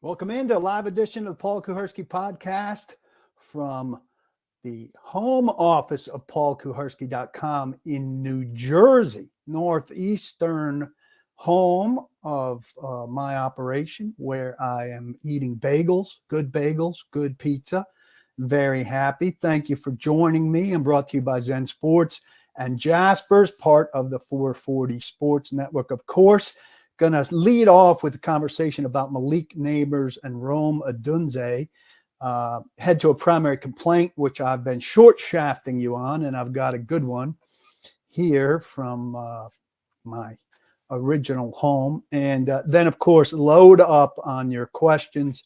Welcome into a live edition of the Paul Kuharsky podcast from the home office of paulkuharsky.com in New Jersey, northeastern home of my operation, where I am eating bagels, good pizza. Very happy. Thank you for joining me. I'm brought to you by Zen Sports and Jaspers, part of the 440 Sports Network, of course. Going to lead off with a conversation about Malik Nabers and Rome Odunze. Head to a primary complaint, which I've been short shafting you on, and I've got a good one here from my original home. And then, of course, load up on your questions.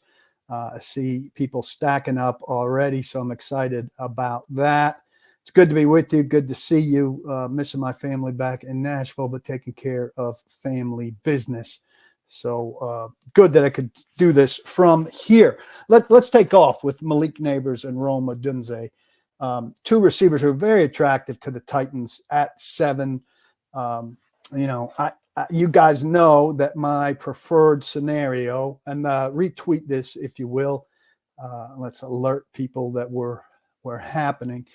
I see people stacking up already, so I'm excited about that. It's good to be with you. Good to see you. Missing my family back in Nashville, but taking care of family business. So good that I could do this from here. Let's take off with Malik Nabers and Rome Odunze. Two receivers who are very attractive to the Titans at 7. You guys know that my preferred scenario, and retweet this if you will. Let's alert people that we're happening.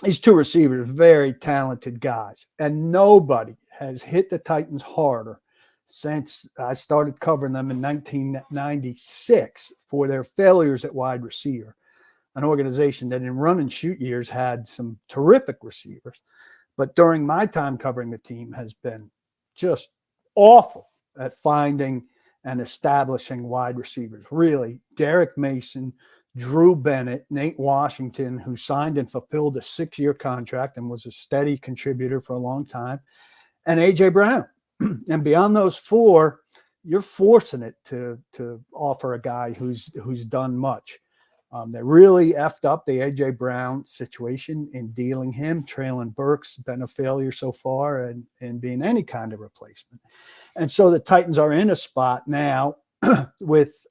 These two receivers, very talented guys, and nobody has hit the Titans harder since I started covering them in 1996 for their failures at wide receiver, an organization that in run and shoot years had some terrific receivers, but during my time covering the team has been just awful at finding and establishing wide receivers. Really, Derek Mason, Drew Bennett, Nate Washington, who signed and fulfilled a 6-year contract and was a steady contributor for a long time, and A.J. Brown. And beyond those 4, you're forcing it to offer a guy who's done much. They really effed up the A.J. Brown situation in dealing him. Traylon Burks been a failure so far and being any kind of replacement. And so the Titans are in a spot now with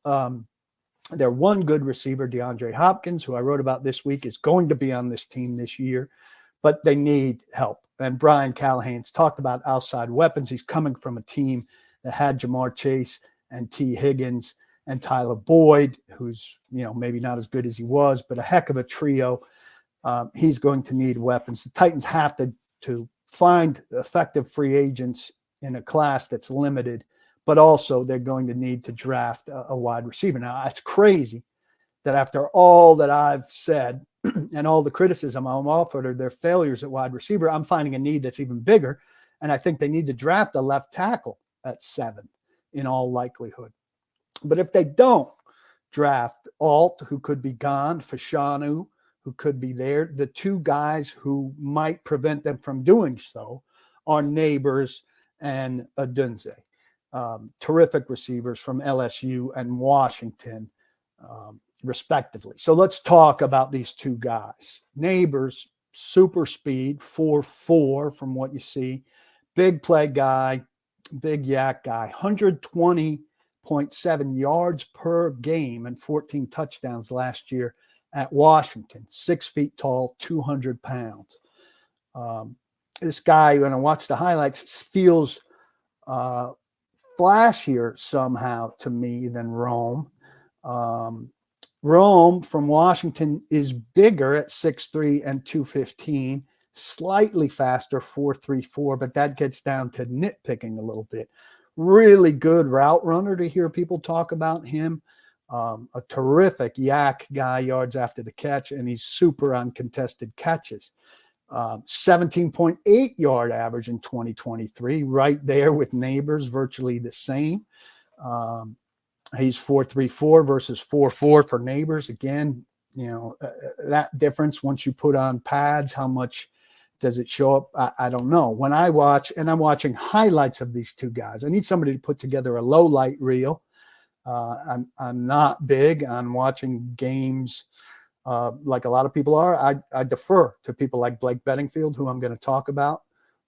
their one good receiver, DeAndre Hopkins, who I wrote about this week, is going to be on this team this year, but they need help. And Brian Callahan's talked about outside weapons. He's coming from a team that had Jamar Chase and T. Higgins and Tyler Boyd, who's, maybe not as good as he was, but a heck of a trio. He's going to need weapons. The Titans have to find effective free agents in a class that's limited, but also they're going to need to draft a wide receiver. Now, it's crazy that after all that I've said and all the criticism I'm offered of their failures at wide receiver, I'm finding a need that's even bigger, and I think they need to draft a left tackle at 7 in all likelihood. But if they don't draft Alt, who could be gone, Fashanu, who could be there, the two guys who might prevent them from doing so are Nabers and Odunze. Terrific receivers from LSU and Washington, respectively. So let's talk about these two guys. Nabers, super speed, 4.4 from what you see. Big play guy, big yak guy, 120.7 yards per game and 14 touchdowns last year at Washington. 6 feet tall, 200 pounds. This guy, when I watch the highlights, feels flashier somehow to me than Rome. Rome from Washington is bigger at 6'3 and 215, slightly faster, 4.34, but that gets down to nitpicking a little bit. Really good route runner to hear people talk about him. A terrific yak guy, yards after the catch, and he's super on contested catches. 17.8 yard average in 2023, right there with Nabers, virtually the same. He's 4.34 versus 4.4 for Nabers. Again, that difference once you put on pads, how much does it show up? I don't know. When I watch, and I'm watching highlights of these two guys, I need somebody to put together a low light reel. I'm not big on watching games like a lot of people are. I defer to people like Blake Bedingfield, who I'm going to talk about,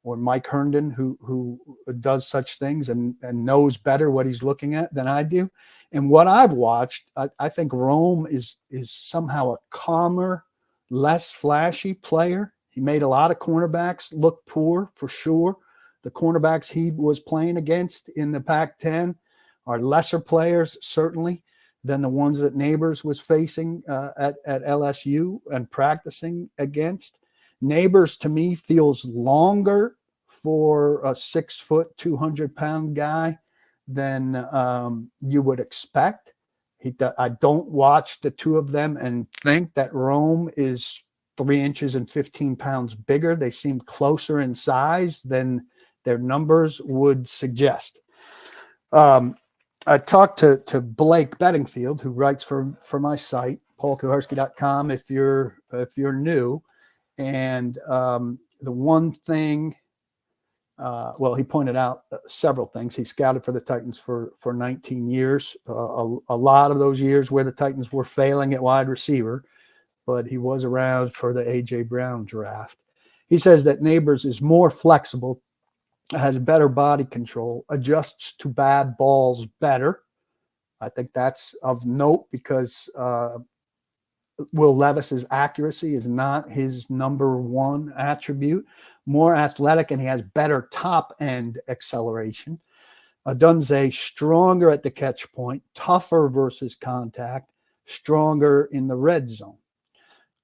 or Mike Herndon, who does such things and knows better what he's looking at than I do. And what I've watched, I think Rome is somehow a calmer, less flashy player. He made a lot of cornerbacks look poor, for sure. The cornerbacks he was playing against in the Pac-10 are lesser players, certainly, than the ones that Nabers was facing at LSU and practicing against. Nabers, to me, feels longer for a 6 foot, 200-pound guy than you would expect. I don't watch the two of them and think that Rome is 3 inches and 15 pounds bigger. They seem closer in size than their numbers would suggest. I talked to Blake Bedingfield, who writes for my site, paulkuharsky.com, if you're new. And the one thing, well, he pointed out several things. He scouted for the Titans for 19 years, a lot of those years where the Titans were failing at wide receiver, but he was around for the A.J. Brown draft. He says that Nabers is more flexible, has better body control, adjusts to bad balls better. I think that's of note because Will Levis's accuracy is not his number one attribute. More athletic, and he has better top end acceleration. Odunze stronger at the catch point, tougher versus contact, stronger in the red zone.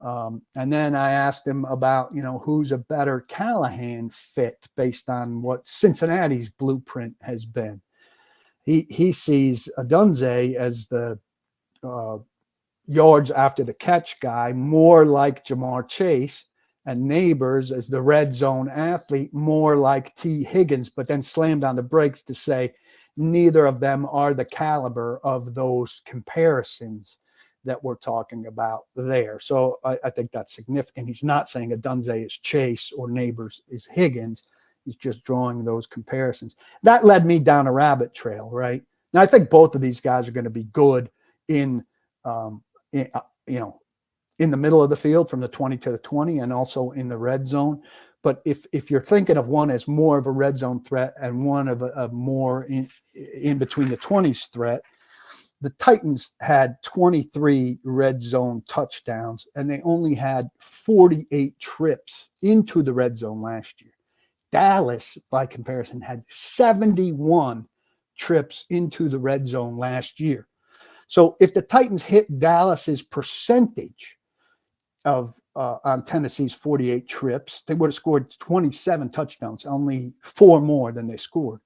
And then I asked him about, who's a better Callahan fit based on what Cincinnati's blueprint has been. He sees Odunze as the yards after the catch guy, more like Jamar Chase, and Nabers as the red zone athlete, more like T. Higgins, but then slammed on the brakes to say neither of them are the caliber of those comparisons that we're talking about there. So I think that's significant. He's not saying Odunze is Chase or Nabers is Higgins. He's just drawing those comparisons. That led me down a rabbit trail, right? Now, I think both of these guys are going to be good in the middle of the field from the 20 to the 20 and also in the red zone. But if you're thinking of one as more of a red zone threat and one of a more in between the 20s threat, the Titans had 23 red zone touchdowns, and they only had 48 trips into the red zone last year. Dallas, by comparison, had 71 trips into the red zone last year. So if the Titans hit Dallas's percentage of on Tennessee's 48 trips, they would have scored 27 touchdowns, only 4 more than they scored.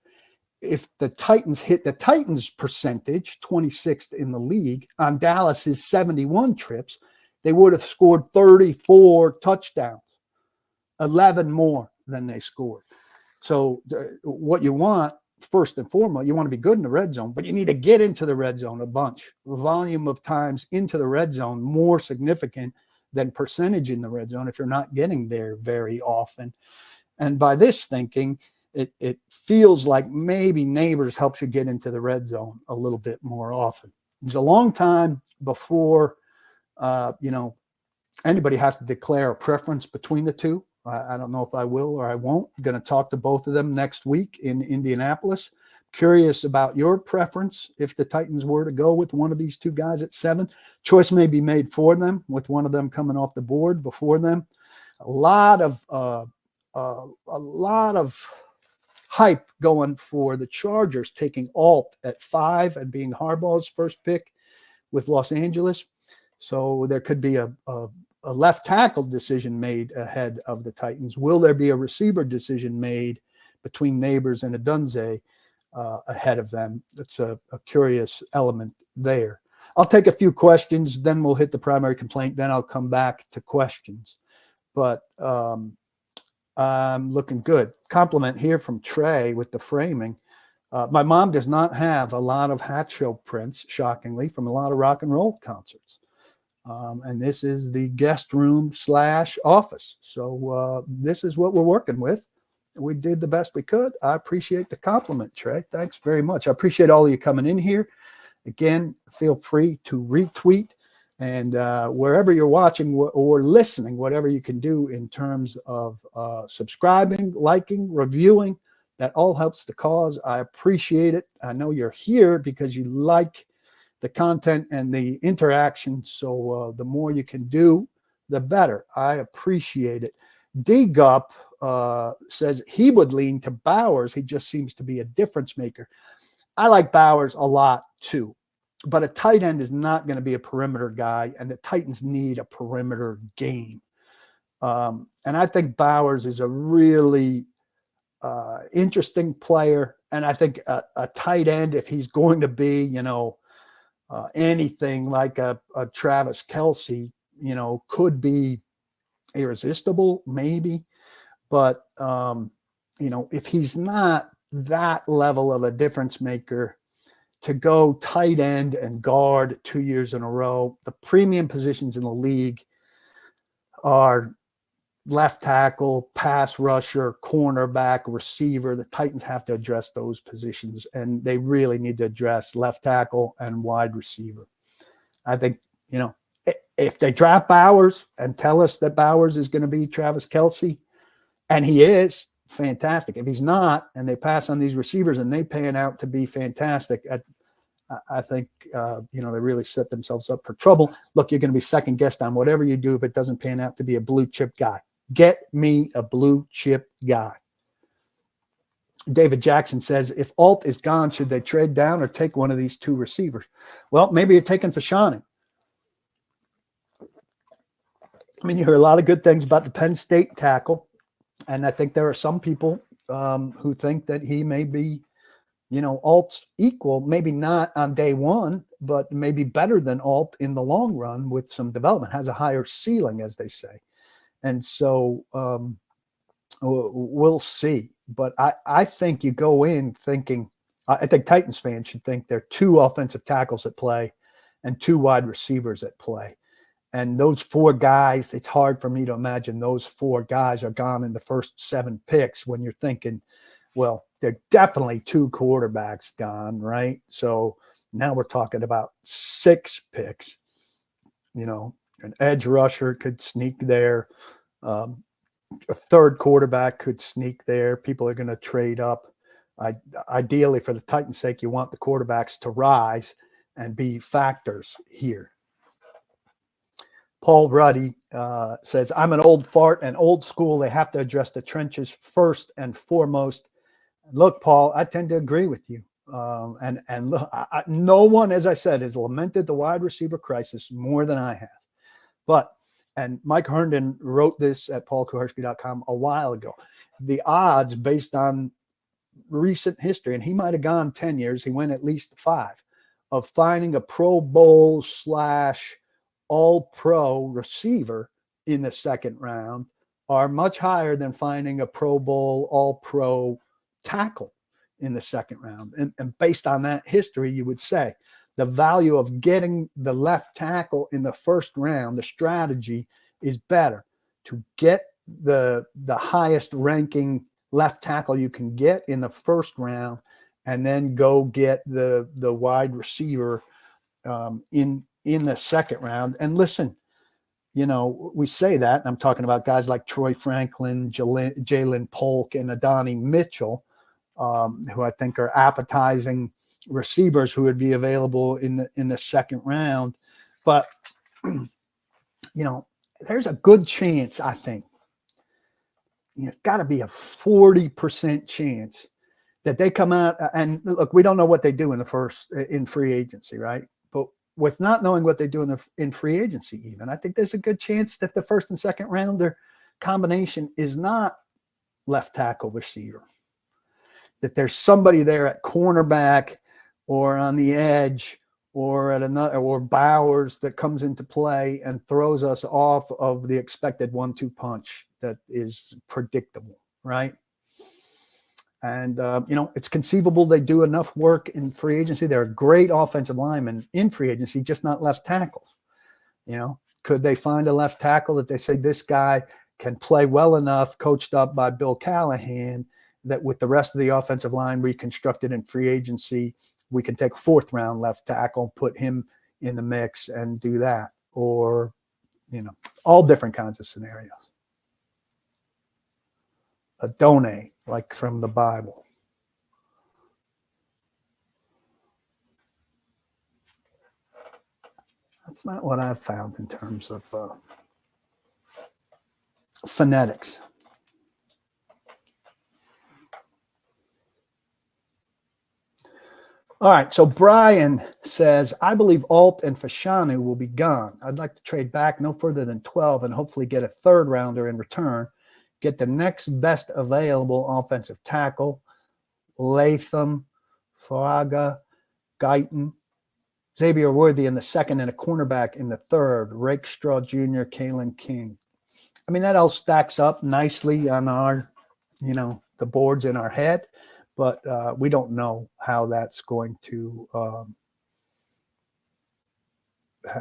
If the Titans hit the Titans' percentage, 26th in the league, on Dallas's 71 trips, they would have scored 34 touchdowns, 11 more than they scored. So what you want, first and foremost, you want to be good in the red zone, but you need to get into the red zone a bunch. The volume of times into the red zone more significant than percentage in the red zone if you're not getting there very often. And by this thinking, it feels like maybe Nabers helps you get into the red zone a little bit more often. There's a long time before, anybody has to declare a preference between the two. I don't know if I will or I won't. I'm going to talk to both of them next week in Indianapolis. Curious about your preference if the Titans were to go with one of these two guys at 7. Choice may be made for them with one of them coming off the board before them. A lot of hype going for the Chargers taking Alt at 5 and being Harbaugh's first pick with Los Angeles. So there could be a left tackle decision made ahead of the Titans. Will there be a receiver decision made between Nabers and Odunze ahead of them? That's a curious element there. I'll take a few questions, then we'll hit the primary complaint, then I'll come back to questions. But I'm looking good. Compliment here from Trey with the framing. My mom does not have a lot of hat show prints, shockingly, from a lot of rock and roll concerts. And this is the guest room / office. So this is what we're working with. We did the best we could. I appreciate the compliment, Trey. Thanks very much. I appreciate all of you coming in here. Again, feel free to retweet. And wherever you're watching or listening, whatever you can do in terms of subscribing, liking, reviewing, that all helps the cause. I appreciate it. I know you're here because you like the content and the interaction. So the more you can do, the better. I appreciate it. D-Gup says he would lean to Bowers. He just seems to be a difference maker. I like Bowers a lot too, but a tight end is not going to be a perimeter guy, and the Titans need a perimeter game. And I think Bowers is a really interesting player. And I think a tight end, if he's going to be, anything like a Travis Kelce, could be irresistible, maybe. But, if he's not that level of a difference maker, to go tight end and guard 2 years in a row, the premium positions in the league are left tackle, pass rusher, cornerback, receiver. The Titans have to address those positions, and they really need to address left tackle and wide receiver. I think, if they draft Bowers and tell us that Bowers is going to be Travis Kelce, and he is, fantastic. If he's not, and they pass on these receivers and they pan out to be fantastic, I think, they really set themselves up for trouble. Look, you're going to be second guessed on whatever you do if it doesn't pan out to be a blue chip guy. Get me a blue chip guy. David Jackson says, if Alt is gone, should they trade down or take one of these two receivers? Well, maybe you're taking Fashanu. I mean, you hear a lot of good things about the Penn State tackle, and I think there are some people who think that he may be, Alt's equal, maybe not on day one, but maybe better than Alt in the long run with some development, has a higher ceiling, as they say. And so we'll see. But I think you go in thinking, I think Titans fans should think there are two offensive tackles at play and two wide receivers at play. And those four guys, it's hard for me to imagine those four guys are gone in the first 7 picks when you're thinking, well, there are definitely two quarterbacks gone, right? So now we're talking about 6 picks. An edge rusher could sneak there. A third quarterback could sneak there. People are going to trade up. Ideally, for the Titans' sake, you want the quarterbacks to rise and be factors here. Paul Ruddy says, I'm an old fart and old school. They have to address the trenches first and foremost. Look, Paul, I tend to agree with you. And look, no one, as I said, has lamented the wide receiver crisis more than I have. And Mike Herndon wrote this at paulkuharsky.com a while ago. The odds based on recent history, and he might have gone 10 years, he went at least 5, of finding a Pro Bowl / All-Pro receiver in the second round are much higher than finding a Pro Bowl All-Pro tackle in the second round. And based on that history, you would say the value of getting the left tackle in the first round, the strategy is better to get the highest ranking left tackle you can get in the first round, and then go get the wide receiver in the second round. And listen, we say that, and I'm talking about guys like Troy Franklin, Jalen Polk, and Adonai Mitchell, who I think are appetizing receivers who would be available in the second round. But there's a good chance, I think, got to be a 40% chance that they come out. And look, we don't know what they do in free agency, right? But with not knowing what they do in free agency, even, I think there's a good chance that the first and second rounder combination is not left tackle receiver, that there's somebody there at cornerback or on the edge or at another, or Bowers, that comes into play and throws us off of the expected 1-2 punch that is predictable, right? And, it's conceivable they do enough work in free agency. They're a great offensive linemen in free agency, just not left tackles. Could they find a left tackle that they say this guy can play well enough, coached up by Bill Callahan, that with the rest of the offensive line reconstructed in free agency, we can take a 4th round left tackle, put him in the mix and do that? Or, all different kinds of scenarios. Adonai, like from the Bible. That's not what I've found in terms of phonetics. All right, so Brian says, I believe Alt and Fashanu will be gone. I'd like to trade back no further than 12 and hopefully get a third rounder in return. Get the next best available offensive tackle, Latham, Fraga, Guyton, Xavier Worthy in the second, and a cornerback in the third, Rakestraw Jr., Kalen King. I mean, that all stacks up nicely on our, the boards in our head, but we don't know how that's going to,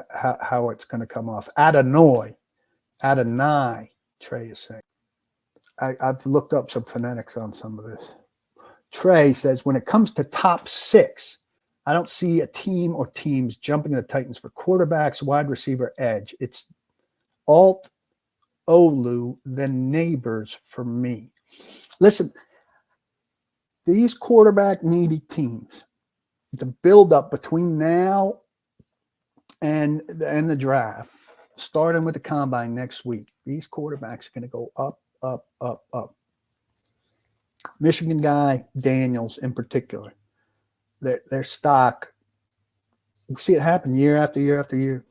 how it's going to come off. Adonai, Trey is saying. I've looked up some phonetics on some of this. Trey says, when it comes to top 6, I don't see a team or teams jumping the Titans for quarterbacks, wide receiver, edge. It's Alt, Olu, then Nabers for me. Listen, these quarterback needy teams, the buildup between now and the draft, starting with the combine next week, these quarterbacks are going to go up, up, up, up. Michigan guy, Daniels in particular, their stock, you see it happen year after year after year.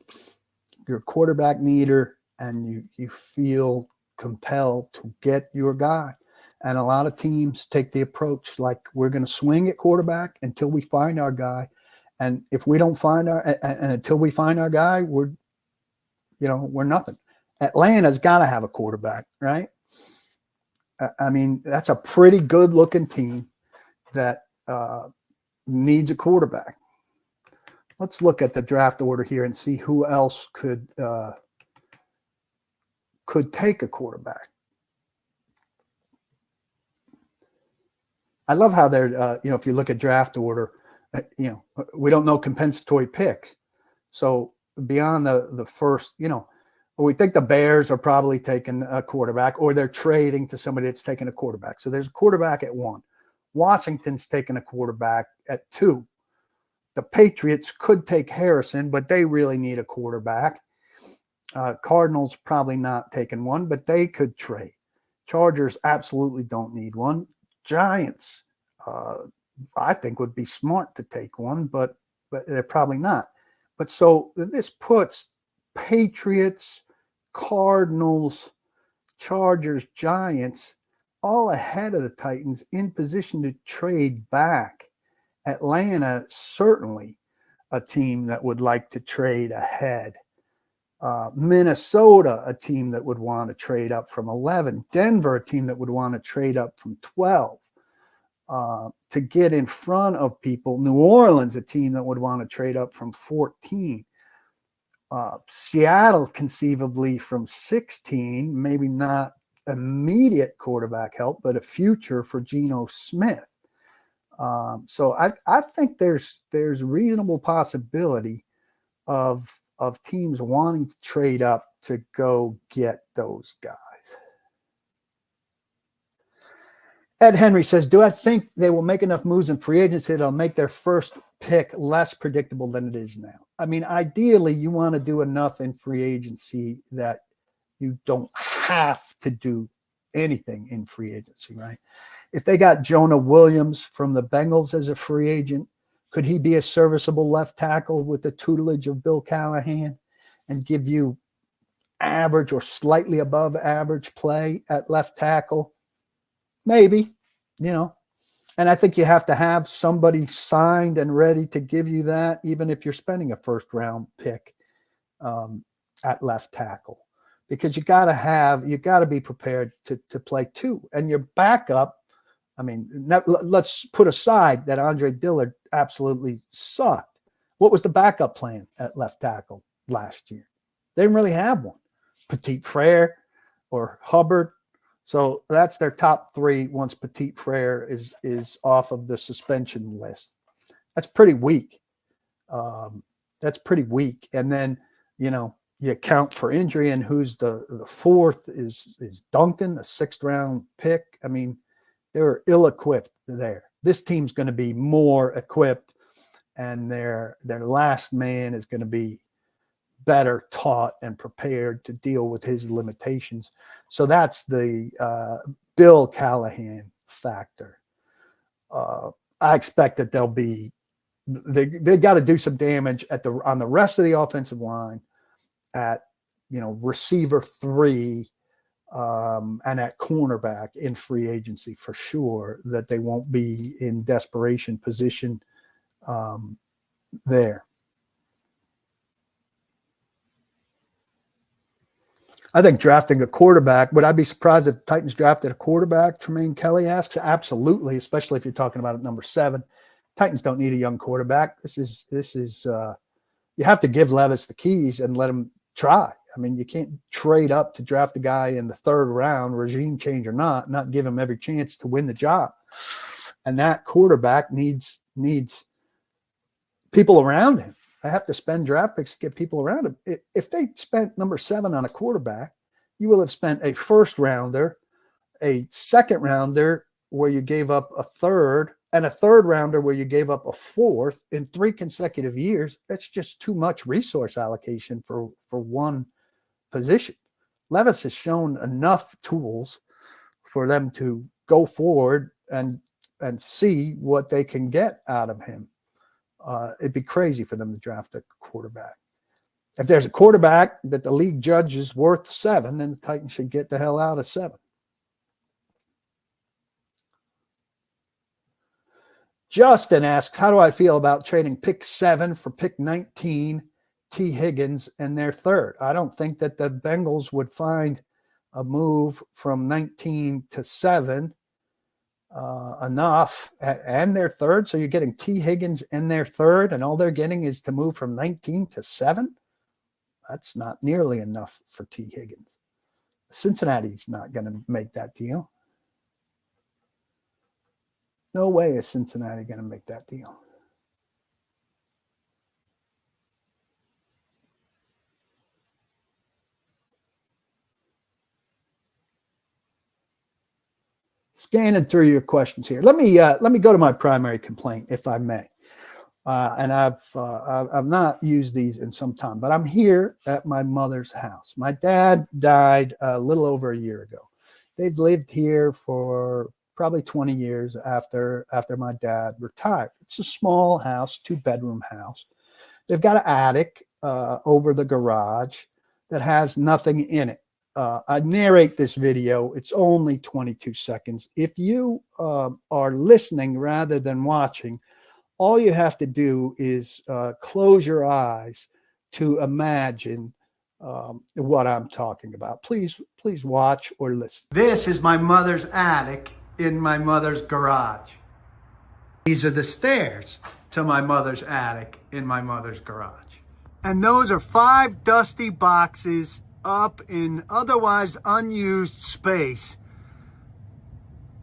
You're a quarterback needer, and you feel compelled to get your guy. And a lot of teams take the approach like, we're going to swing at quarterback until we find our guy. And if we don't find and until we find our guy, we're nothing. Atlanta's got to have a quarterback, right? I mean, that's a pretty good looking team that needs a quarterback. Let's look at the draft order here and see who else could take a quarterback. I love how they're, if you look at draft order, we don't know compensatory picks. So beyond the first, we think the Bears are probably taking a quarterback, or they're trading to somebody that's taking a quarterback. So there's a quarterback at 1. Washington's taking a quarterback at 2. The Patriots could take Harrison, but they really need a quarterback. Cardinals probably not taking one, but they could trade. Chargers absolutely don't need one. Giants, I think, would be smart to take one, but they're probably not. But so this puts Patriots, Cardinals, Chargers, Giants all ahead of the Titans in position to trade back. Atlanta, certainly a team that would like to trade ahead. Minnesota, a team that would want to trade up from 11. Denver, a team that would want to trade up from 12 to get in front of people. New Orleans, a team that would want to trade up from 14. Seattle, conceivably from 16, maybe not immediate quarterback help, but a future for Geno Smith. So I think there's reasonable possibility of teams wanting to trade up to go get those guys. Ed Henry says, do I think they will make enough moves in free agency that'll make their first pick less predictable than it is now? I mean, ideally, you want to do enough in free agency that you don't have to do anything in free agency, right? If they got Jonah Williams from the Bengals as a free agent, could he be a serviceable left tackle with the tutelage of Bill Callahan and give you average or slightly above average play at left tackle? Maybe, and I think you have to have somebody signed and ready to give you that, even if you're spending a first round pick at left tackle, because you got to be prepared to play 2. And your backup, I mean, let's put aside that Andre Dillard absolutely sucked. What was the backup plan at left tackle last year? They didn't really have one. Petit Frere or Hubbard. So that's their top 3 once Petit Frere is off of the suspension list. That's pretty weak. And then, you account for injury, and who's the 4th is Duncan, a 6th round pick. I mean, they were ill-equipped there. This team's going to be more equipped, and their last man is going to be better taught and prepared to deal with his limitations. So that's the Bill Callahan factor. I expect that there'll be they got to do some damage on the rest of the offensive line, at receiver 3, and at cornerback in free agency for sure, that they won't be in desperation position there. I think drafting a quarterback, would I be surprised if the Titans drafted a quarterback? Tremaine Kelly asks. Absolutely, especially if you're talking about at number 7. Titans don't need a young quarterback. This is you have to give Levis the keys and let him try. I mean, you can't trade up to draft a guy in the 3rd round, regime change or not give him every chance to win the job. And that quarterback needs people around him. I have to spend draft picks to get people around him. If they spent number 7 on a quarterback, you will have spent a 1st rounder, a 2nd rounder where you gave up a 3rd, and a 3rd rounder where you gave up a 4th in 3 consecutive years. That's just too much resource allocation for one position. Levis has shown enough tools for them to go forward and see what they can get out of him. It'd be crazy for them to draft a quarterback. If there's a quarterback that the league judges worth 7, then the Titans should get the hell out of 7. Justin asks, how do I feel about trading pick 7 for pick 19, T. Higgins, and their 3rd? I don't think that the Bengals would find a move from 19 to 7 enough, and their 3rd. So you're getting T. Higgins and their 3rd, and all they're getting is to move from 19 to 7. That's not nearly enough for T. Higgins. Cincinnati's not going to make that deal. No way is Cincinnati going to make that deal. Scanning through your questions here. Let me go to my primary complaint, if I may. And I've not used these in some time, but I'm here at my mother's house. My dad died a little over a year ago. They've lived here for probably 20 years after my dad retired. It's a small house, 2-bedroom house. They've got an attic over the garage that has nothing in it. I narrate this video. It's only 22 seconds. If you are listening rather than watching, all you have to do is close your eyes to imagine what I'm talking about. Please watch or listen. This is my mother's attic in my mother's garage. These are the stairs to my mother's attic in my mother's garage. And those are 5 dusty boxes up in otherwise unused space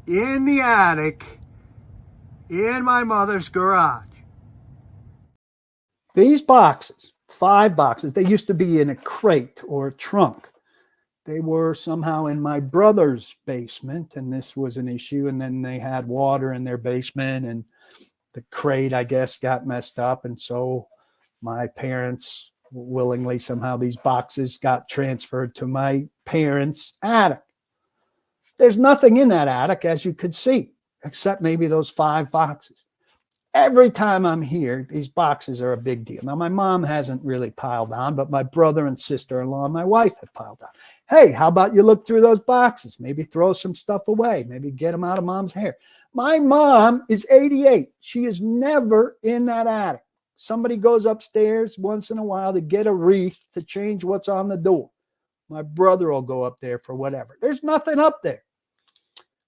in the attic in my mother's garage. These boxes, 5 boxes, they used to be in a crate or a trunk. They were somehow in my brother's basement, and this was an issue. And then they had water in their basement, and the crate, I guess, got messed up. And so my parents willingly, somehow these boxes got transferred to my parents' attic. There's nothing in that attic, as you could see, except maybe those 5 boxes. Every time I'm here, these boxes are a big deal. Now, my mom hasn't really piled on, but my brother and sister-in-law and my wife have piled on. Hey, how about you look through those boxes? Maybe throw some stuff away. Maybe get them out of mom's hair. My mom is 88. She is never in that attic. Somebody goes upstairs once in a while to get a wreath to change what's on the door. My brother will go up there for whatever. There's nothing up there.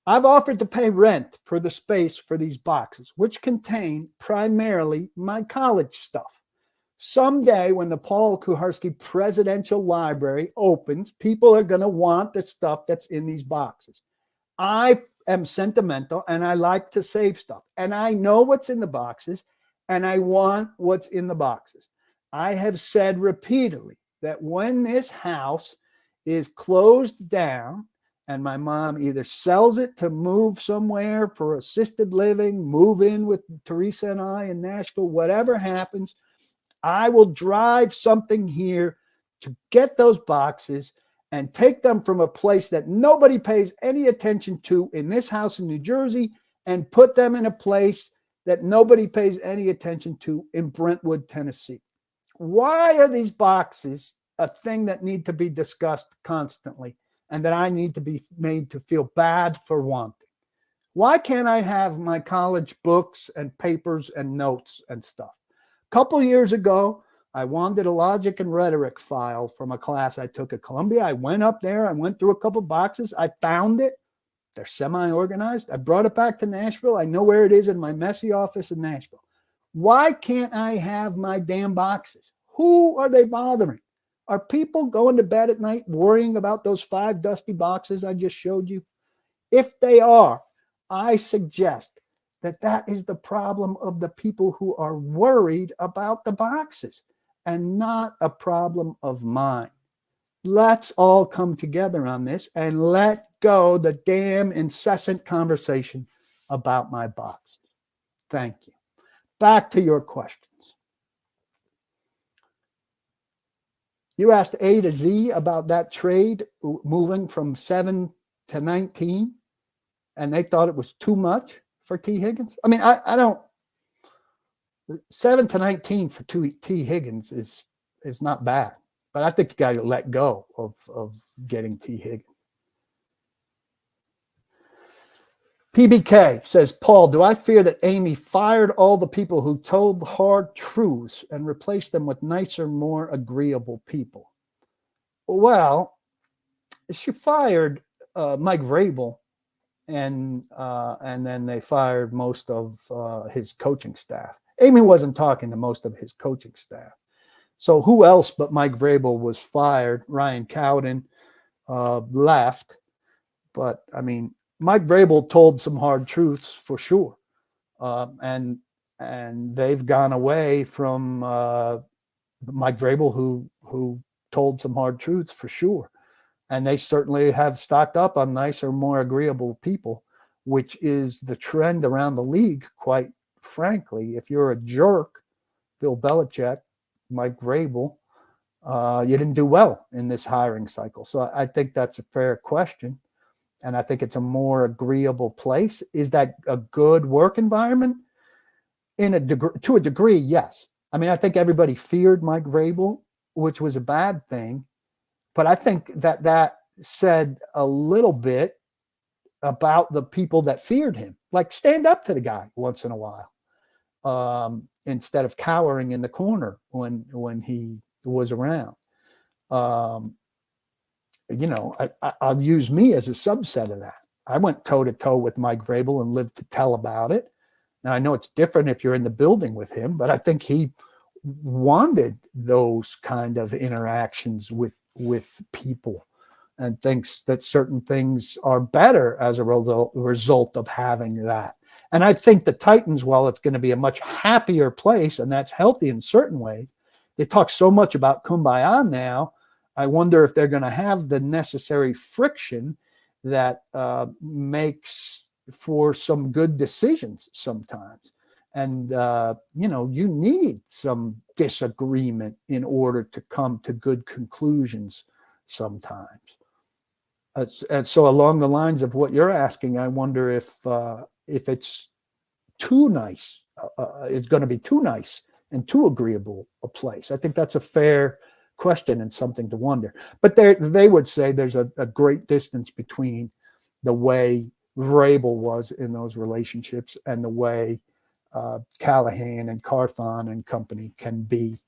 I've offered to pay rent for the space for these boxes, which contain primarily my college stuff. Someday, when the Paul Kuharsky Presidential Library opens, people are going to want the stuff that's in these boxes. I am sentimental, and I like to save stuff. And I know what's in the boxes, and I want what's in the boxes. I have said repeatedly that when this house is closed down, and my mom either sells it to move somewhere for assisted living, move in with Teresa and I in Nashville, whatever happens, I will drive something here to get those boxes and take them from a place that nobody pays any attention to in this house in New Jersey and put them in a place that nobody pays any attention to in Brentwood, Tennessee. Why are these boxes a thing that need to be discussed constantly and that I need to be made to feel bad for wanting? Why can't I have my college books and papers and notes and stuff? A couple years ago, I wanted a logic and rhetoric file from a class I took at Columbia. I went up there, I went through a couple boxes, I found it. They're semi-organized. I brought it back to Nashville. I know where it is in my messy office in Nashville. Why can't I have my damn boxes? Who are they bothering? Are people going to bed at night worrying about those 5 dusty boxes I just showed you? If they are, I suggest that that is the problem of the people who are worried about the boxes and not a problem of mine. Let's all come together on this and let go the damn incessant conversation about my boxes. Thank you. Back to your questions. You asked A to Z about that trade moving from 7 to 19, and they thought it was too much for T. Higgins. I mean, I don't. 7 to 19 for T. Higgins is not bad, but I think you got to let go of getting T. Higgins. PBK says, Paul, do I fear that Amy fired all the people who told hard truths and replaced them with nicer, more agreeable people? Well, she fired Mike Vrabel, and then they fired most of his coaching staff. Amy wasn't talking to most of his coaching staff. So who else but Mike Vrabel was fired? Ryan Cowden left. But, I mean, Mike Vrabel told some hard truths for sure. And they've gone away from Mike Vrabel, who told some hard truths for sure. And they certainly have stocked up on nicer, more agreeable people, which is the trend around the league, quite frankly. If you're a jerk, Bill Belichick, Mike Vrabel, you didn't do well in this hiring cycle. So I think that's a fair question. And I think it's a more agreeable place. Is that a good work environment? To a degree, yes. I mean, I think everybody feared Mike Vrabel, which was a bad thing. But I think that said a little bit about the people that feared him. Like, stand up to the guy once in a while, instead of cowering in the corner when he was around. I'll use me as a subset of that. I went toe-to-toe with Mike Vrabel and lived to tell about it. Now, I know it's different if you're in the building with him, but I think he wanted those kind of interactions with people and thinks that certain things are better as a result of having that. And I think the Titans, while it's going to be a much happier place, and that's healthy in certain ways, they talk so much about kumbaya now. I wonder if they're going to have the necessary friction that makes for some good decisions sometimes. And, you need some disagreement in order to come to good conclusions sometimes. And so along the lines of what you're asking, I wonder if it's too nice, it's going to be too nice and too agreeable a place. I think that's a fair question and something to wonder. But they would say there's a great distance between the way Vrabel was in those relationships and the way Callahan and Carthon and company can be,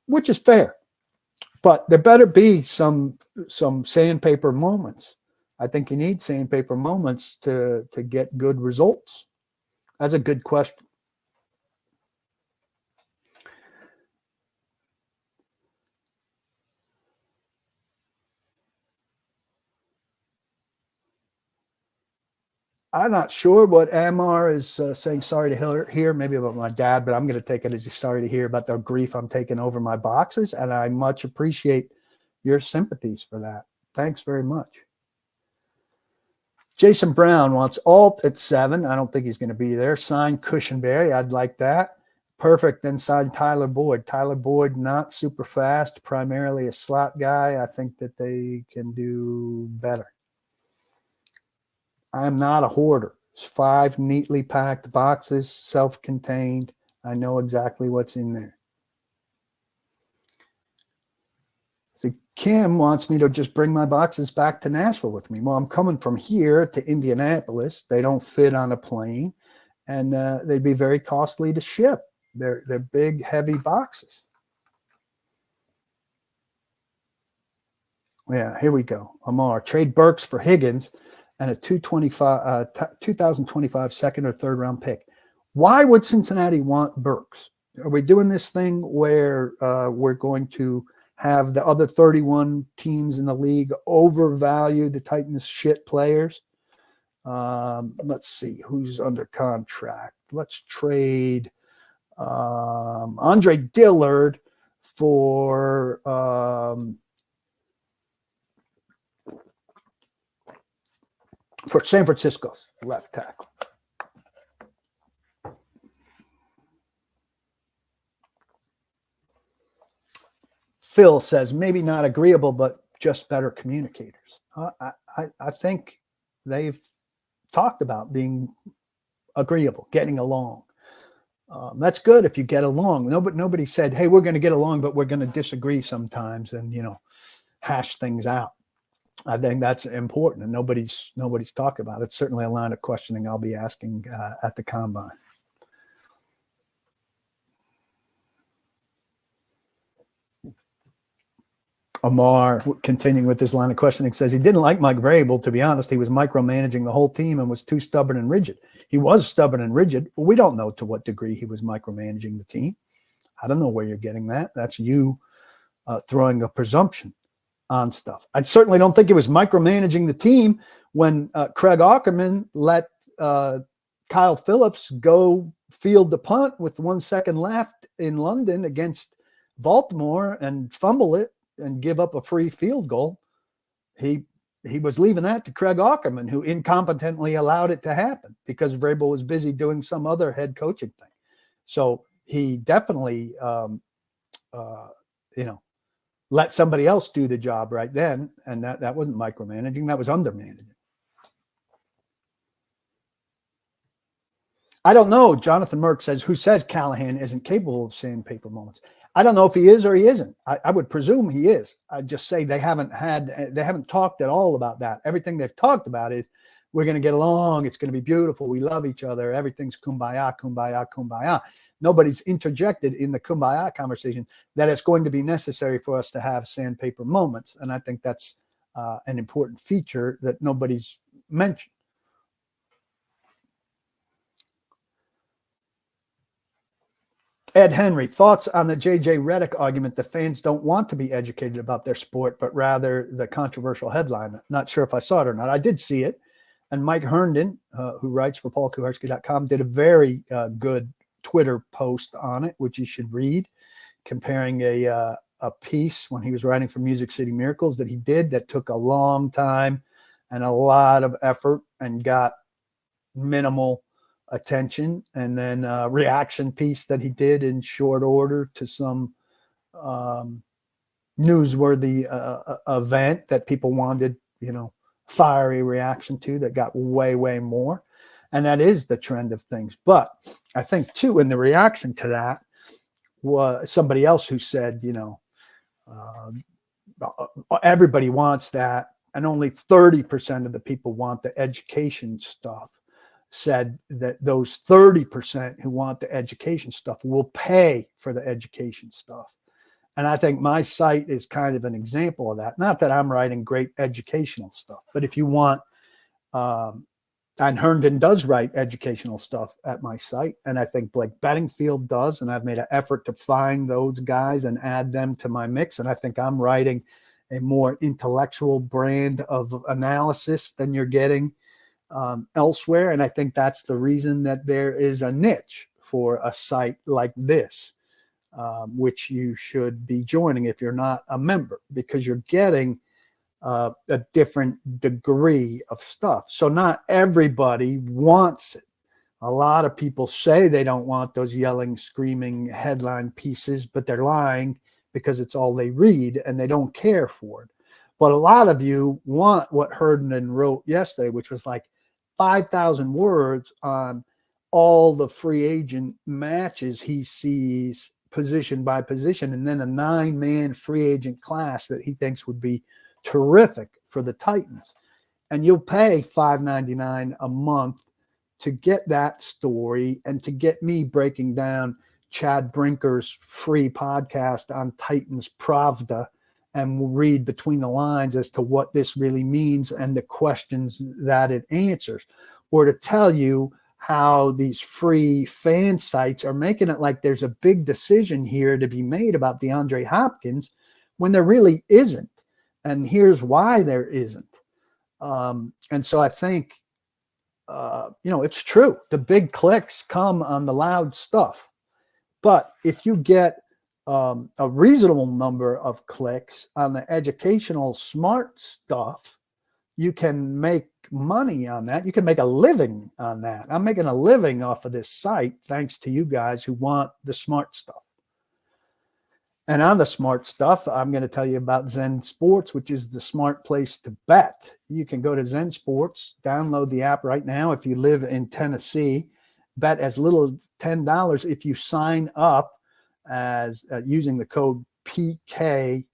which is fair. But there better be some sandpaper moments. I think you need sandpaper moments to get good results. That's a good question. I'm not sure what Amar is saying sorry to hear, maybe about my dad, but I'm going to take it as he's sorry to hear about the grief I'm taking over my boxes, and I much appreciate your sympathies for that. Thanks very much. Jason Brown wants Alt at 7. I don't think he's going to be there. Sign Cushenberry. I'd like that. Perfect. Then sign Tyler Boyd. Tyler Boyd, not super fast, primarily a slot guy. I think that they can do better. I'm not a hoarder, It's 5 neatly packed boxes, self-contained. I know exactly what's in there. So Kim wants me to just bring my boxes back to Nashville with me. Well, I'm coming from here to Indianapolis. They don't fit on a plane, and they'd be very costly to ship. They're big, heavy boxes. Yeah, here we go. Amar, trade Burks for Higgins and a 2025 second or third round pick. Why would Cincinnati want Burks? Are we doing this thing where we're going to have the other 31 teams in the league overvalue the Titans' shit players? Let's see who's under contract. Let's trade Andre Dillard for San Francisco's left tackle. Phil says, maybe not agreeable, but just better communicators. I think they've talked about being agreeable, getting along. That's good if you get along. Nobody said, hey, we're going to get along, but we're going to disagree sometimes and, hash things out. I think that's important, and nobody's talking about it. It's certainly a line of questioning I'll be asking at the combine. Amar, continuing with this line of questioning, says he didn't like Mike Vrabel. To be honest, he was micromanaging the whole team and was too stubborn and rigid. He was stubborn and rigid, but we don't know to what degree he was micromanaging the team. I don't know where you're getting that. That's you throwing a presumption on stuff. I certainly don't think he was micromanaging the team when Craig Aukerman let Kyle Phillips go field the punt with 1 second left in London against Baltimore and fumble it and give up a free field goal. He was leaving that to Craig Aukerman, who incompetently allowed it to happen because Vrabel was busy doing some other head coaching thing. So he definitely, let somebody else do the job right then. And that wasn't micromanaging. That was undermanaging. I don't know. Jonathan Merck says, who says Callahan isn't capable of sandpaper moments? I don't know if he is or he isn't. I would presume he is. I just say they haven't talked at all about that. Everything they've talked about is we're going to get along. It's going to be beautiful. We love each other. Everything's kumbaya, kumbaya, kumbaya. Nobody's interjected in the kumbaya conversation that it's going to be necessary for us to have sandpaper moments. And I think that's an important feature that nobody's mentioned. Ed Henry, thoughts on the J.J. Redick argument that fans don't want to be educated about their sport, but rather the controversial headline. Not sure if I saw it or not. I did see it. And Mike Herndon, who writes for PaulKuharsky.com, did a very good Twitter post on it, which you should read, comparing a piece when he was writing for Music City Miracles that he did that took a long time and a lot of effort and got minimal attention, and then a reaction piece that he did in short order to some newsworthy event that people wanted, fiery reaction to, that got way, way more. And that is the trend of things. But I think too, in the reaction to that was somebody else who said, everybody wants that, and only 30% of the people want the education stuff. Said that those 30% who want the education stuff will pay for the education stuff. And I think my site is kind of an example of that. Not that I'm writing great educational stuff, but if you want, and Herndon does write educational stuff at my site, and I think Blake Bedingfield does, and I've made an effort to find those guys and add them to my mix. And I think I'm writing a more intellectual brand of analysis than you're getting elsewhere. And I think that's the reason that there is a niche for a site like this, which you should be joining if you're not a member, because you're getting a different degree of stuff. So not everybody wants it. A lot of people say they don't want those yelling, screaming headline pieces, but they're lying because it's all they read and they don't care for it. But a lot of you want what Herndon wrote yesterday, which was like, 5,000 words on all the free agent matches he sees position by position, and then a 9-man free agent class that he thinks would be terrific for the Titans. And you'll pay $5.99 a month to get that story and to get me breaking down Chad Brinker's free podcast on Titans Pravda, and we'll read between the lines as to what this really means and the questions that it answers, or to tell you how these free fan sites are making it like there's a big decision here to be made about DeAndre Hopkins when there really isn't. And here's why there isn't. And so I think, it's true. The big clicks come on the loud stuff. But if you get a reasonable number of clicks on the educational smart stuff, you can make money on that. You can make a living on that. I'm making a living off of this site thanks to you guys who want the smart stuff. And on the smart stuff, I'm going to tell you about Zen Sports, which is the smart place to bet. You can go to Zen Sports, download the app right now. If you live in Tennessee, bet as little as $10 if you sign up as using the code PK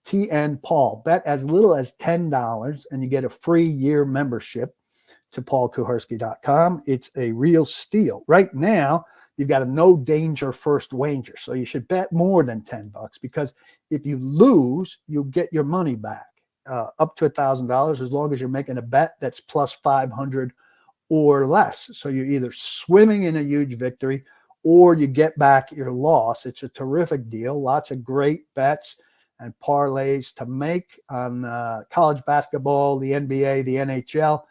TN Paul. Bet as little as $10 and you get a free year membership to paulkuharsky.com. It's a real steal. Right now, you've got a no danger first wager. So you should bet more than $10 because if you lose, you'll get your money back up to $1,000 as long as you're making a bet that's plus 500 or less. So you're either swimming in a huge victory or you get back your loss. It's a terrific deal. Lots of great bets and parlays to make on college basketball, the NBA, the NHL.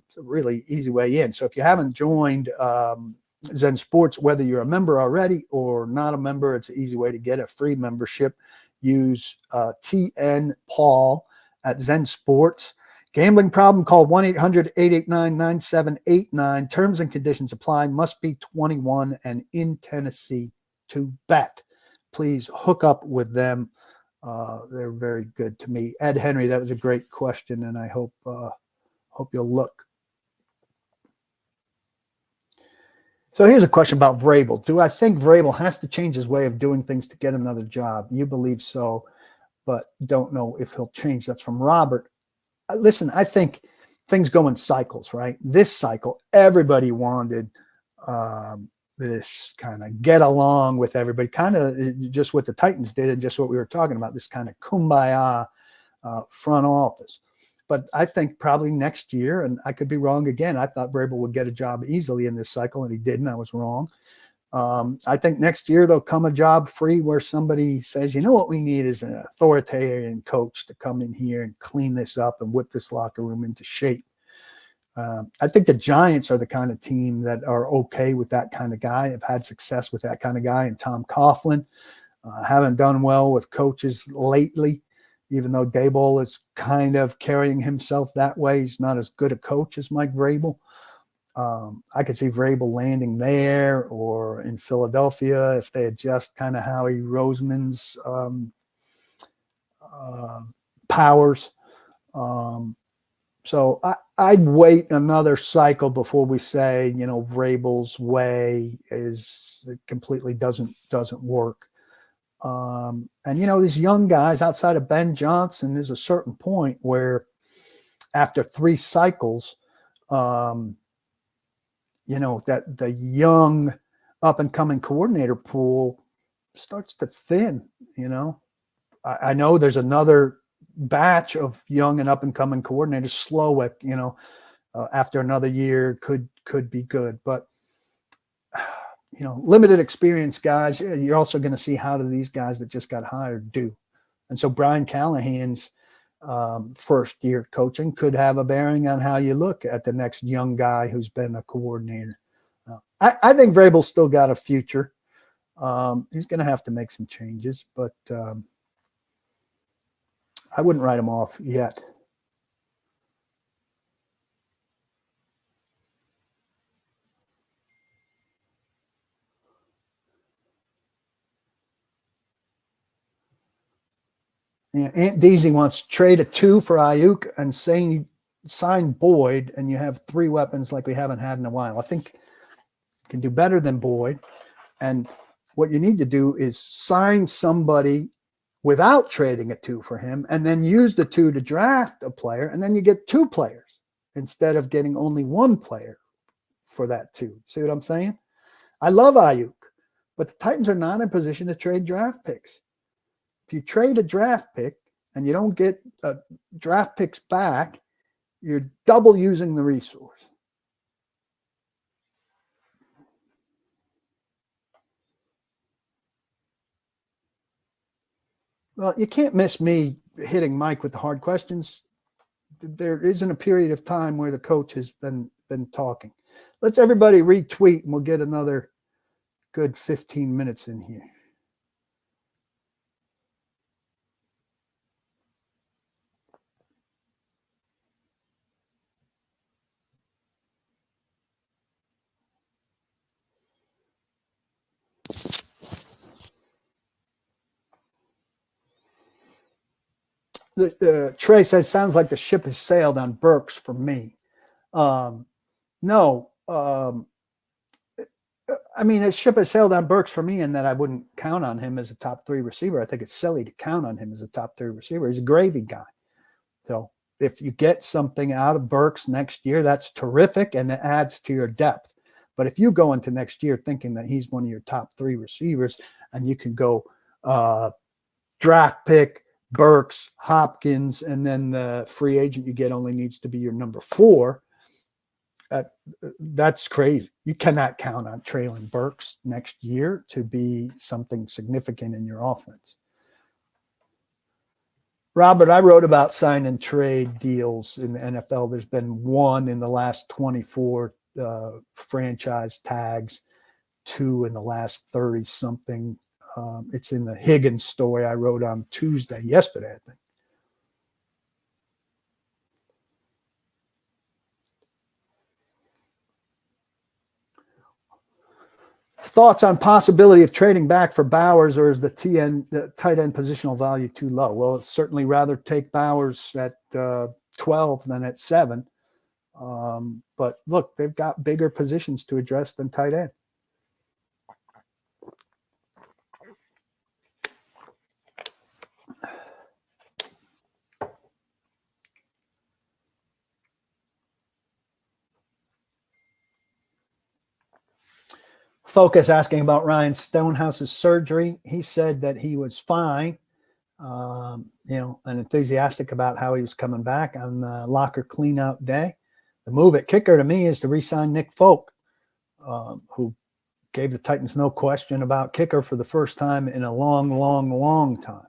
It's a really easy way in. So if you haven't joined Zen Sports, whether you're a member already or not a member, it's an easy way to get a free membership. Use TN Paul at Zen Sports. Gambling problem, call 1-800-889-9789. Terms and conditions apply. Must be 21 and in Tennessee to bet. Please hook up with them. They're very good to me. Ed Henry, that was a great question, and I hope you'll look. So here's a question about Vrabel. Do I think Vrabel has to change his way of doing things to get another job? You believe so, but don't know if he'll change. That's from Robert. Listen, I think things go in cycles, right? This cycle, everybody wanted this kind of get along with everybody, kind of just what the Titans did and just what we were talking about, this kind of kumbaya front office. But I think probably next year, and I could be wrong again, I thought Vrabel would get a job easily in this cycle, and he didn't. I was wrong. I think next year there'll come a job free where somebody says, you know what we need is an authoritarian coach to come in here and clean this up and whip this locker room into shape. I think the Giants are the kind of team that are okay with that kind of guy, have had success with that kind of guy, and Tom Coughlin. Haven't done well with coaches lately, even though Daboll is kind of carrying himself that way. He's not as good a coach as Mike Vrabel. I could see Vrabel landing there or in Philadelphia if they adjust kind of Howie Roseman's powers. So I'd wait another cycle before we say, Vrabel's way completely doesn't work. And these young guys outside of Ben Johnson, there's a certain point where after 3 cycles, that the young up and coming coordinator pool starts to thin. I know there's another batch of young and up and coming coordinators. Slowick, after another year could be good, but limited experience guys. You're also going to see how do these guys that just got hired do. And so Brian Callahan's first year coaching could have a bearing on how you look at the next young guy who's been a coordinator. I think Vrabel's still got a future. He's going to have to make some changes, but I wouldn't write him off yet. Yeah, Aunt Deasy wants to trade a 2 for Ayuk and saying you sign Boyd and you have 3 weapons like we haven't had in a while. I think you can do better than Boyd. And what you need to do is sign somebody without trading a 2 for him and then use the 2 to draft a player. And then you get 2 players instead of getting only 1 player for that 2. See what I'm saying? I love Ayuk, but the Titans are not in position to trade draft picks. If you trade a draft pick and you don't get draft picks back, you're double using the resource. Well, you can't miss me hitting Mike with the hard questions. There isn't a period of time where the coach has been talking. Let's everybody retweet and we'll get another good 15 minutes in here. Trey says, sounds like the ship has sailed on Burks for me. No. I mean, the ship has sailed on Burks for me in that I wouldn't count on him as a top 3 receiver. I think it's silly to count on him as a top 3 receiver. He's a gravy guy. So if you get something out of Burks next year, that's terrific, and it adds to your depth. But if you go into next year thinking that he's one of your top 3 receivers and you can go draft pick, Burks, Hopkins, and then the free agent you get only needs to be your number 4, that's crazy. You cannot count on Treylon Burks next year to be something significant in your offense. Robert, I wrote about sign and trade deals in the NFL. There's been 1 in the last 24 franchise tags, 2 in the last 30 something. It's in the Higgins story I wrote on yesterday, I think. Thoughts on possibility of trading back for Bowers, or is the tight end positional value too low? Well, it's certainly rather take Bowers at 12 than at 7. But look, they've got bigger positions to address than tight end. Focus asking about Ryan Stonehouse's surgery. He said that he was fine, and enthusiastic about how he was coming back on the locker cleanout day. The move at kicker to me is to re-sign Nick Folk, who gave the Titans no question about kicker for the first time in a long, long, long time.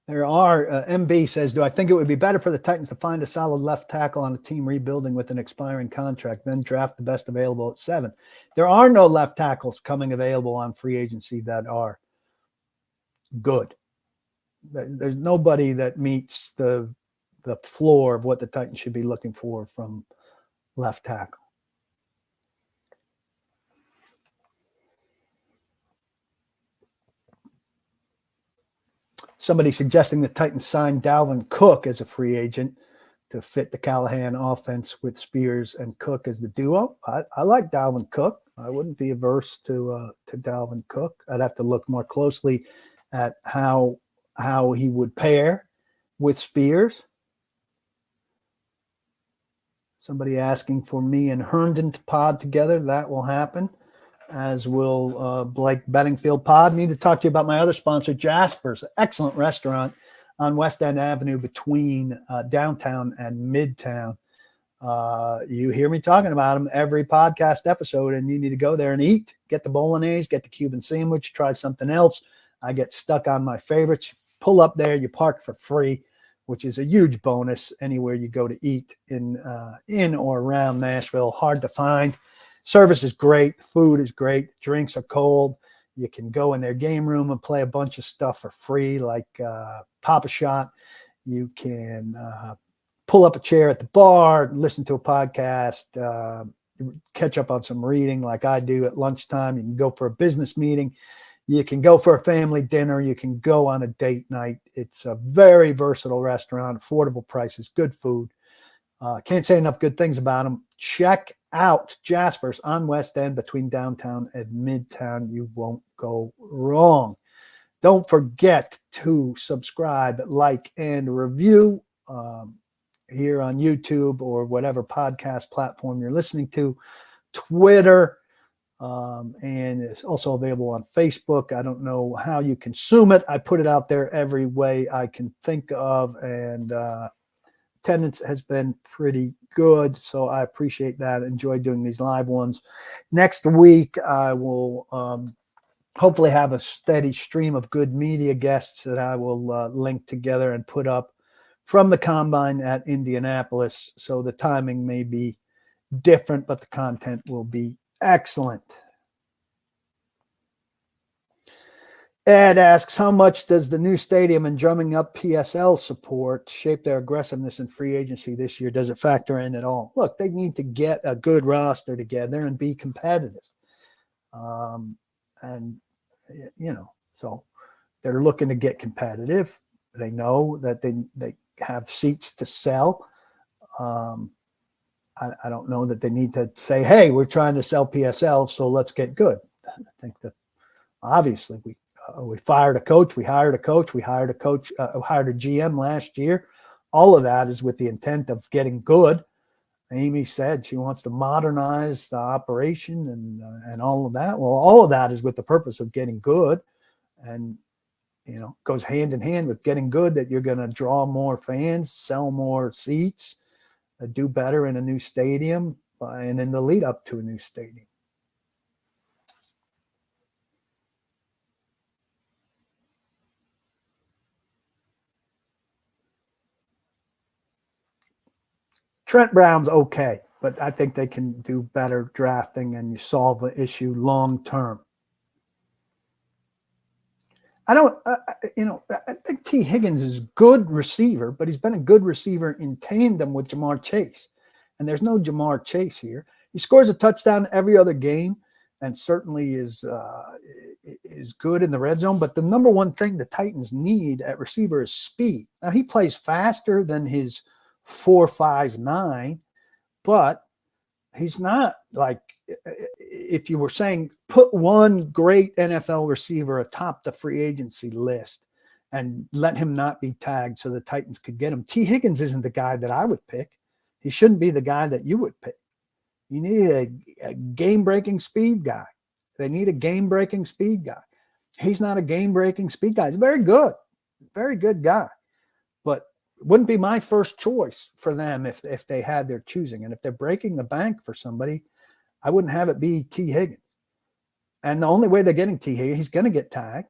There are, MB says, do I think it would be better for the Titans to find a solid left tackle on a team rebuilding with an expiring contract, then draft the best available at 7? There are no left tackles coming available on free agency that are good. There's nobody that meets the floor of what the Titans should be looking for from left tackle. Somebody suggesting the Titans sign Dalvin Cook as a free agent to fit the Callahan offense with Spears and Cook as the duo. I like Dalvin Cook. I wouldn't be averse to Dalvin Cook. I'd have to look more closely at how he would pair with Spears. Somebody asking for me and Herndon to pod together. That will happen, as will Blake Bedingfield pod. Need to talk to you about my other sponsor, Jasper's, excellent restaurant on West End Avenue between downtown and Midtown. You hear me talking about them every podcast episode, and you need to go there and eat. Get the bolognese, get the Cuban sandwich, try something else. I get stuck on my favorites. Pull up there, you park for free, which is a huge bonus anywhere you go to eat in or around Nashville. Hard to find. Service is great. Food is great. Drinks are cold. You can go in their game room and play a bunch of stuff for free, like Pop-A-Shot. You can pull up a chair at the bar, listen to a podcast, catch up on some reading like I do at lunchtime. You can go for a business meeting. You can go for a family dinner. You can go on a date night. It's a very versatile restaurant, affordable prices, good food. Can't say enough good things about them. Check out Jasper's on West End between downtown and Midtown. You won't go wrong. Don't forget to subscribe, like, and review here on YouTube or whatever podcast platform you're listening to. Twitter, and it's also available on Facebook. I don't know how you consume it. I put it out there every way I can think of, and attendance has been pretty good, so I appreciate that. Enjoy doing these live ones. Next week, I will hopefully have a steady stream of good media guests that I will link together and put up from the Combine at Indianapolis. So the timing may be different, but the content will be excellent. Ed asks, how much does the new stadium and drumming up PSL support shape their aggressiveness in free agency this year? Does it factor in at all? Look, they need to get a good roster together and be competitive. And, you know, so they're looking to get competitive. They know that they have seats to sell. I don't know that they need to say, hey, we're trying to sell PSL, so let's get good. I think that obviously we fired a coach, we hired a coach, hired a GM last year. All of that is with the intent of getting good. Amy said she wants to modernize the operation and all of that. Well, all of that is with the purpose of getting good, and you know, goes hand in hand with getting good, that you're going to draw more fans, sell more seats, do better in a new stadium, and in the lead up to a new stadium. Trent Brown's okay, but I think they can do better drafting, and you solve the issue long term. I think T. Higgins is a good receiver, but he's been a good receiver in tandem with Jamar Chase. And there's no Jamar Chase here. He scores a touchdown every other game and certainly is good in the red zone. But the number one thing the Titans need at receiver is speed. Now, he plays faster than his 4.59, but he's not like, if you were saying put one great NFL receiver atop the free agency list and let him not be tagged so the Titans could get him. T. Higgins isn't the guy that I would pick. He shouldn't be the guy that you would pick. You need a game-breaking speed guy. They need a game-breaking speed guy. He's not a game-breaking speed guy. He's very good guy. But it wouldn't be my first choice for them if they had their choosing. And if they're breaking the bank for somebody, I wouldn't have it be T. Higgins. And the only way they're getting T. Higgins, he's going to get tagged.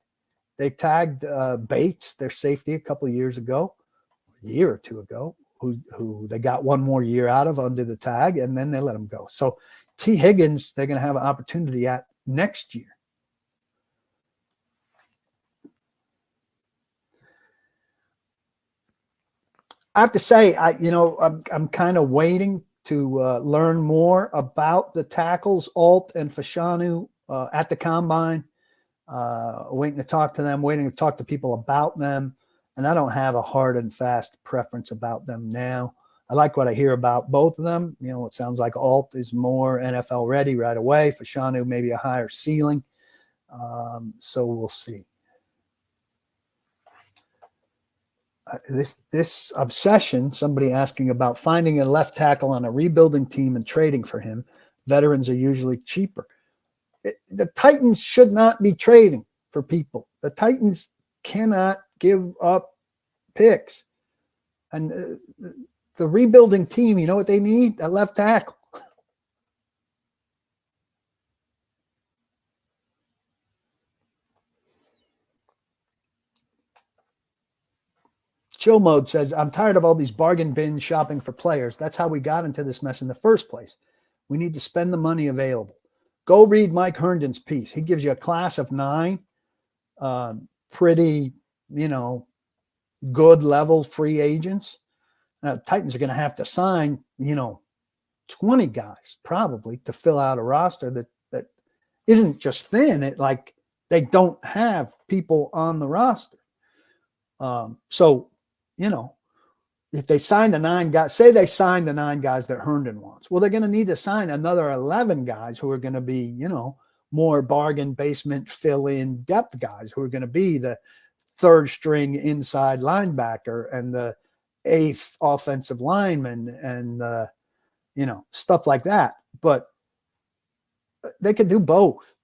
They tagged Bates, their safety, a couple of years ago, a year or two ago, who they got one more year out of under the tag, and then they let him go. So T. Higgins, they're going to have an opportunity at next year. I have to say, I'm kind of waiting to learn more about the tackles, Alt and Fashanu, at the Combine. Waiting to talk to them, waiting to talk to people about them. And I don't have a hard and fast preference about them now. I like what I hear about both of them. You know, it sounds like Alt is more NFL ready right away. Fashanu, maybe a higher ceiling. So we'll see. This obsession, somebody asking about finding a left tackle on a rebuilding team and trading for him. Veterans are usually cheaper. The Titans should not be trading for people. The Titans cannot give up picks. And the rebuilding team, you know what they need? A left tackle. Chill Mode says, I'm tired of all these bargain bin shopping for players. That's how we got into this mess in the first place. We need to spend the money available. Go read Mike Herndon's piece. He gives you a class of 9, pretty, good level free agents. Titans are going to have to sign, 20 guys probably to fill out a roster that isn't just thin. It like they don't have people on the roster. So, if they sign the 9 guys, say they sign the 9 guys that Herndon wants, well, they're going to need to sign another 11 guys who are going to be, more bargain basement fill-in depth guys who are going to be the 3rd string inside linebacker and the 8th offensive lineman and, stuff like that. But they could do both.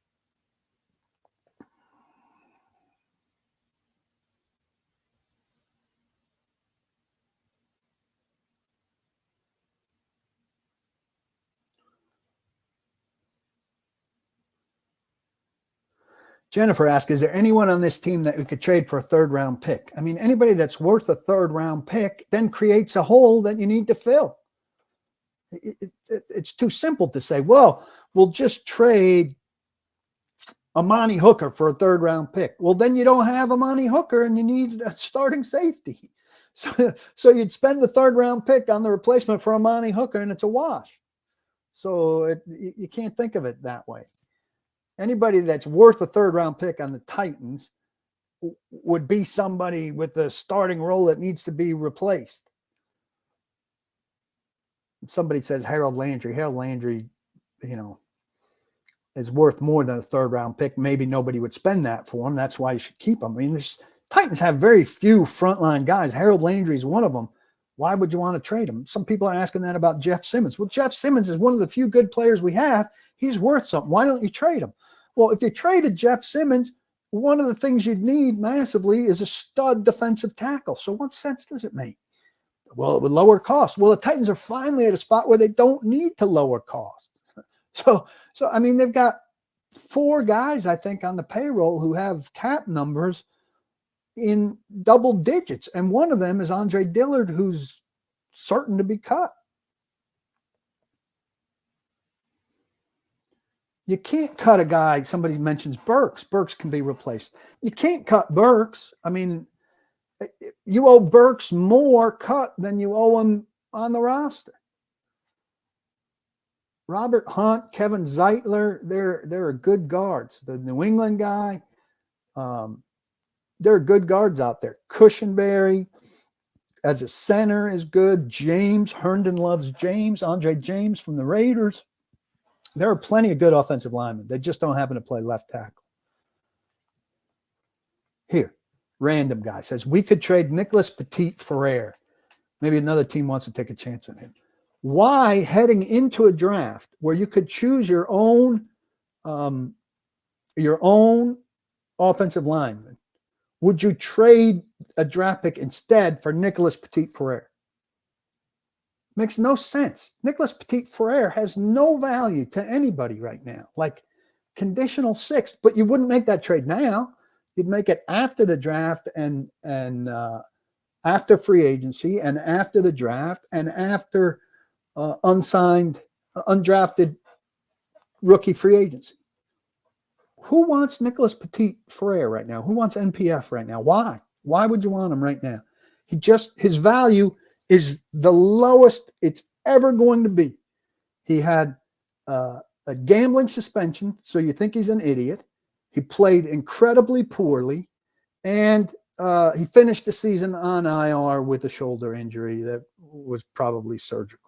Jennifer asked, is there anyone on this team that we could trade for a 3rd round pick? I mean, anybody that's worth a 3rd round pick then creates a hole that you need to fill. It's too simple to say, well, we'll just trade Amani Hooker for a 3rd round pick. Well, then you don't have Amani Hooker and you need a starting safety. So you'd spend the 3rd round pick on the replacement for Amani Hooker and it's a wash. So you can't think of it that way. Anybody that's worth a 3rd round pick on the Titans would be somebody with a starting role that needs to be replaced. Somebody says Harold Landry. Harold Landry, is worth more than a 3rd round pick. Maybe nobody would spend that for him. That's why you should keep him. I mean, the Titans have very few frontline guys. Harold Landry is one of them. Why would you want to trade him? Some people are asking that about Jeff Simmons. Well, Jeff Simmons is one of the few good players we have. He's worth something. Why don't you trade him? Well, if you traded Jeff Simmons, one of the things you'd need massively is a stud defensive tackle. So what sense does it make? Well, it would lower costs. Well, the Titans are finally at a spot where they don't need to lower costs. So I mean, they've got 4 guys, I think, on the payroll who have cap numbers in double digits. And one of them is Andre Dillard, who's certain to be cut. You can't cut a guy. Somebody mentions Burks. Burks can be replaced. You can't cut Burks. I mean, you owe Burks more cut than you owe him on the roster. Robert Hunt, Kevin Zeitler, they're good guards. The New England guy, there are good guards out there. Cushenberry as a center is good. James, Herndon loves James. Andre James from the Raiders. There are plenty of good offensive linemen. They just don't happen to play left tackle. Here, random guy says, we could trade Nicholas Petit-Ferrer. Maybe another team wants to take a chance on him. Why, heading into a draft where you could choose your own offensive lineman, would you trade a draft pick instead for Nicholas Petit-Ferrer? Makes no sense. Nicholas Petit-Ferrer has no value to anybody right now. Like conditional 6th, but you wouldn't make that trade now. You'd make it after the draft and after free agency and after the draft and after unsigned, undrafted rookie free agency. Who wants Nicholas Petit-Ferrer right now? Who wants NPF right now? Why? Why would you want him right now? His value is the lowest it's ever going to be. He had a gambling suspension, so you think he's an idiot. He played incredibly poorly, and he finished the season on IR with a shoulder injury that was probably surgical.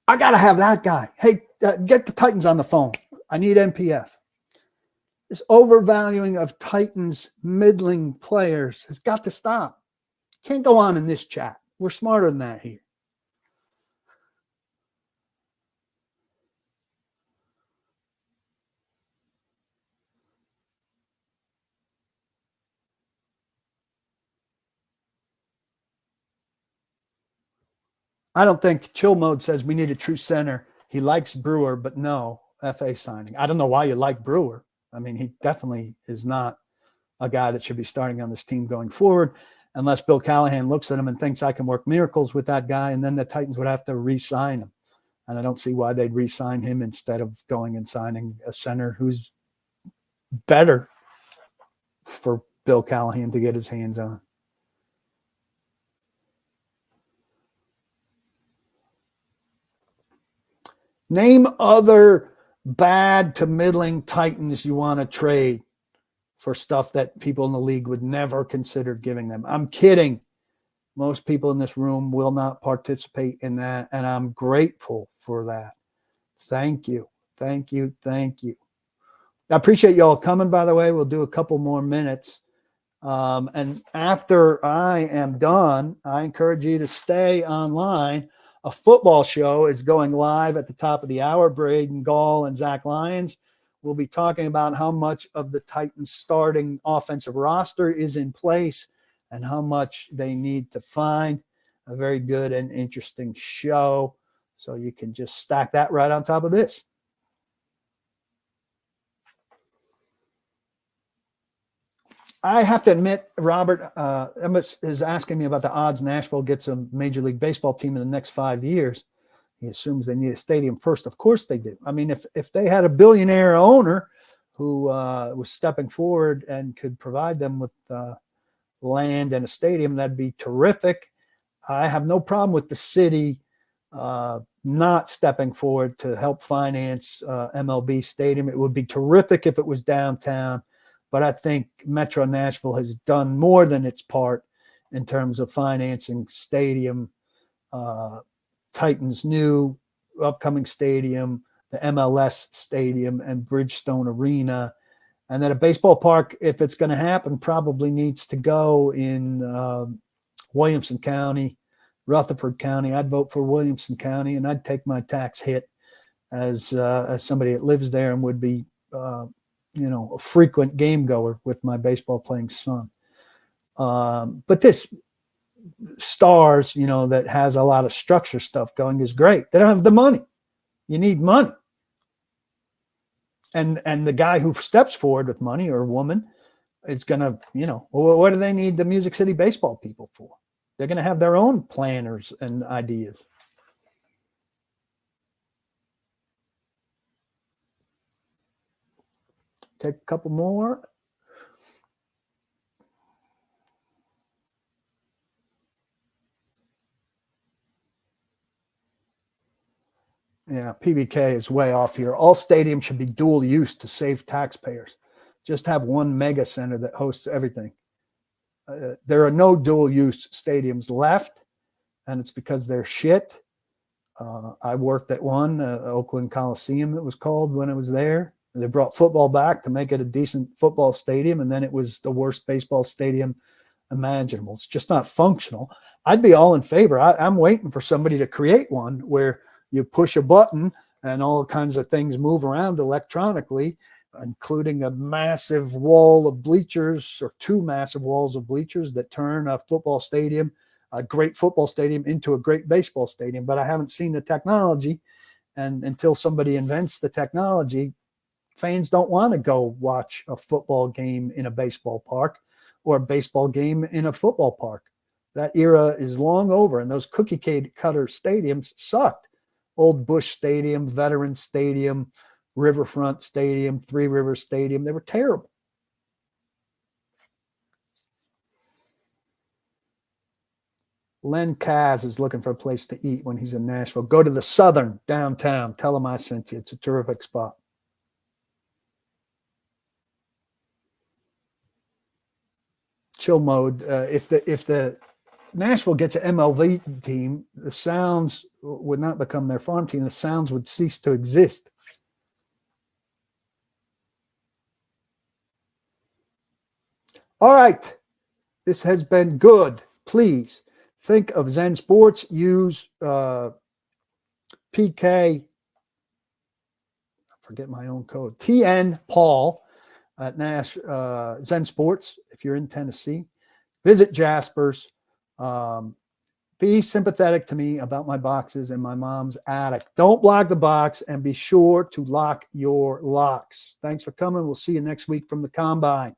I got to have that guy. Hey, get the Titans on the phone. I need NPF. This overvaluing of Titans middling players has got to stop. Can't go on in this chat. We're smarter than that here. I don't think Chill Mode says we need a true center. He likes Brewer, but no FA signing. I don't know why you like Brewer. I mean, he definitely is not a guy that should be starting on this team going forward, unless Bill Callahan looks at him and thinks I can work miracles with that guy, and then the Titans would have to re-sign him. And I don't see why they'd re-sign him instead of going and signing a center who's better for Bill Callahan to get his hands on. Name other bad to middling Titans you want to trade for stuff that people in the league would never consider giving them. I'm kidding. Most people in this room will not participate in that, and I'm grateful for that. Thank you. Thank you. Thank you. I appreciate y'all coming, by the way. We'll do a couple more minutes. And after I am done, I encourage you to stay online. A football show is going live at the top of the hour. Braden Gall and Zach Lyons will be talking about how much of the Titans starting offensive roster is in place and how much they need to find. A very good and interesting show. So you can just stack that right on top of this. I have to admit, Robert is asking me about the odds Nashville gets a Major League Baseball team in the next 5 years. He assumes they need a stadium first. Of course they do. I mean, if they had a billionaire owner who was stepping forward and could provide them with land and a stadium, that'd be terrific. I have no problem with the city not stepping forward to help finance MLB Stadium. It would be terrific if it was downtown. But I think Metro Nashville has done more than its part in terms of financing stadium, Titans' new upcoming stadium, the MLS stadium, and Bridgestone Arena. And that a baseball park, if it's going to happen, probably needs to go in Williamson County, Rutherford County. I'd vote for Williamson County, and I'd take my tax hit as somebody that lives there and would be a frequent game goer with my baseball playing son. But this Stars, that has a lot of structure stuff going is great. They don't have the money. You need money. And the guy who steps forward with money, or woman, is going to, what do they need the Music City baseball people for? They're going to have their own planners and ideas. Take a couple more. Yeah, PBK is way off here. All stadiums should be dual use to save taxpayers. Just have one mega center that hosts everything. There are no dual use stadiums left, and it's because they're shit. I worked at one, Oakland Coliseum, it was called, when I was there. They brought football back to make it a decent football stadium, and then it was the worst baseball stadium imaginable. It's just not functional. I'd be all in favor. I'm waiting for somebody to create one where you push a button and all kinds of things move around electronically, including a massive wall of bleachers, or two massive walls of bleachers that turn a football stadium, a great football stadium, into a great baseball stadium. But I haven't seen the technology, and until somebody invents the technology, fans don't want to go watch a football game in a baseball park or a baseball game in a football park. That era is long over, and those cookie cutter stadiums sucked. Old Busch Stadium, Veterans Stadium, Riverfront Stadium, Three Rivers Stadium, they were terrible. Len Kaz is looking for a place to eat when he's in Nashville. Go to the Southern downtown. Tell him I sent you. It's a terrific spot. Chill mode. If the Nashville gets an MLB team, the Sounds would not become their farm team. The Sounds would cease to exist. All right. This has been good. Please think of Zen Sports. Use PK. I forget my own code. TN Paul at Zen Sports if you're in Tennessee. Visit Jasper's. Be sympathetic to me about my boxes and my mom's attic. Don't block the box, and be sure to lock your locks. Thanks for coming. We'll see you next week from the Combine.